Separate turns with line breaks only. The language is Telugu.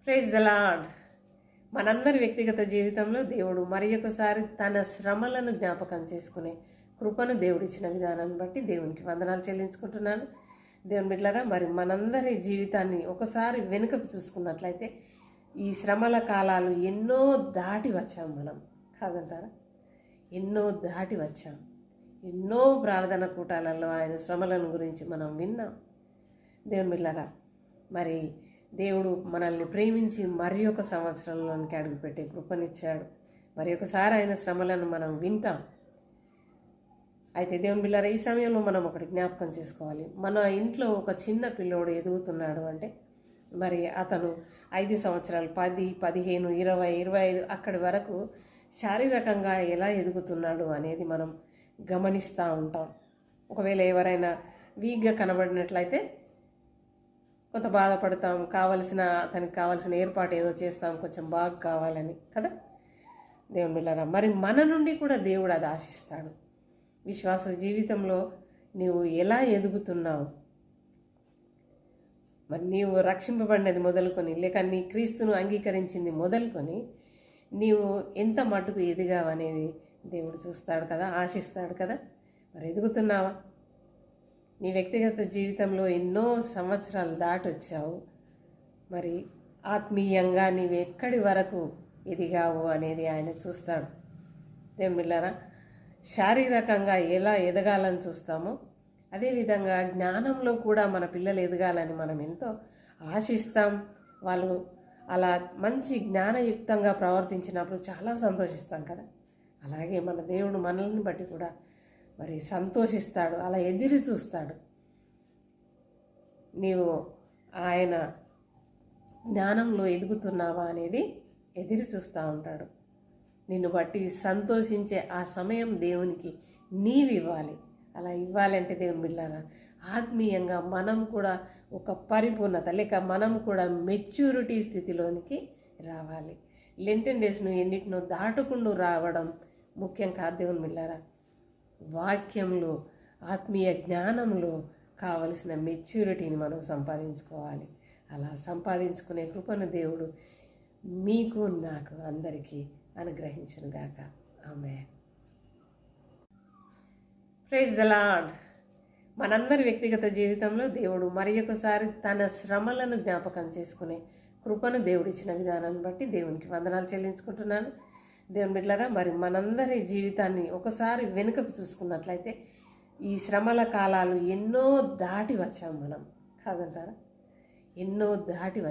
Praise the Lord. మనందరి వ్యక్తిగత జీవితంలో దేవుడు మరి ఒకసారి తన శ్రమలను జ్ఞాపకం చేసుకునే కృపను దేవుడిచ్చిన విధానాన్ని బట్టి దేవునికి వందనాలు చెల్లించుకుంటున్నాను. దేవుని బిడ్డలారా, మరి మనందరి జీవితాన్ని ఒకసారి వెనుకకు చూసుకున్నట్లయితే ఈ శ్రమల కాలాలు ఎన్నో దాటి వచ్చాం మనం, కాదంటారా? ఎన్నో దాటి వచ్చాం. ఎన్నో ప్రార్థన కూటాలలో ఆయన శ్రమలను గురించి మనం విన్నాం. దేవుని బిడ్డలారా, మరి దేవుడు మనల్ని ప్రేమించి మరి ఒక సంవత్సరంలోనికి అడుగుపెట్టే కృపనిచ్చాడు. మరి ఒకసారి ఆయన శ్రమలను మనం వింటాం. అయితే దేవుని బిడ్డలారా, ఈ సమయంలో మనం ఒకటి జ్ఞాపకం చేసుకోవాలి. మన ఇంట్లో ఒక చిన్న పిల్లోడు ఎదుగుతున్నాడు అంటే మరి అతను 5 సంవత్సరాలు, 10, 15, 20, 25 అక్కడి వరకు శారీరకంగా ఎలా ఎదుగుతున్నాడు అనేది మనం గమనిస్తూ ఉంటాం. ఒకవేళ ఎవరైనా వీక్గా కనబడినట్లయితే కొంత బాధపడతాం. అతనికి కావాల్సిన ఏర్పాటు ఏదో చేస్తాం, కొంచెం బాగా కావాలని కదా. దేవుని బిడ్డలారా, మరి మన నుండి కూడా దేవుడు అది ఆశిస్తాడు. విశ్వాస జీవితంలో నీవు ఎలా ఎదుగుతున్నావు? మరి నీవు రక్షింపబడినది మొదలుకొని, లేక నీ క్రీస్తును అంగీకరించింది మొదలుకొని నీవు ఎంత మట్టుకు ఎదిగావు అనేది దేవుడు చూస్తాడు కదా, ఆశిస్తాడు కదా. మరి ఎదుగుతున్నావా? నీ వ్యక్తిగత జీవితంలో ఎన్నో సంవత్సరాలు దాటొచ్చావు. మరి ఆత్మీయంగా నీవు ఎక్కడి వరకు ఎదిగావు అనేది ఆయన చూస్తాడు. దేవుని బిడ్డలారా, శారీరకంగా ఎలా ఎదగాలని చూస్తామో అదేవిధంగా జ్ఞానంలో కూడా మన పిల్లలు ఎదగాలని మనం ఎంతో ఆశిస్తాం. వాళ్ళు అలా మంచి జ్ఞానయుక్తంగా ప్రవర్తించినప్పుడు చాలా సంతోషిస్తాం కదా. అలాగే మన దేవుడు మనల్ని బట్టి కూడా మరి సంతోషిస్తాడు, అలా ఎదురు చూస్తాడు. నీవు ఆయన జ్ఞానంలో ఎదుగుతున్నావా అనేది ఎదురు చూస్తూ ఉంటాడు. నిన్ను బట్టి సంతోషించే ఆ సమయం దేవునికి నీవివ్వాలి. అలా ఇవ్వాలంటే దేవుని బిడ్డలారా, ఆత్మీయంగా మనం కూడా ఒక పరిపూర్ణత లేక మనం కూడా మెచ్యూరిటీ స్థితిలోనికి రావాలి. లెంటెన్ డేస్ను ఎన్నిటినో దాటుకుంటూ రావడం ముఖ్యం కాదు. దేవుని బిడ్డలారా, వాక్యంలో ఆత్మీయ జ్ఞానంలో కావలసిన మెచ్యూరిటీని మనం సంపాదించుకోవాలి. అలా సంపాదించుకునే కృపను దేవుడు మీకు నాకు అందరికీ అనుగ్రహించును గాక. ఆమేన్. Praise the Lord. మనందరి వ్యక్తిగత జీవితంలో దేవుడు మరి ఒకసారి తన శ్రమలను జ్ఞాపకం చేసుకునే కృపను దేవుడిచ్చిన విధానాన్ని బట్టి దేవునికి వందనాలు చెల్లించుకుంటున్నాను. దేవుని బిడ్డలారా, మరి మనందరి జీవితాన్ని ఒకసారి వెనుకకు చూసుకున్నట్లయితే ఈ శ్రమల కాలాలు ఎన్నో దాటి వచ్చాం మనం, కాదంటారా? ఎన్నో దాటి వచ్చాం.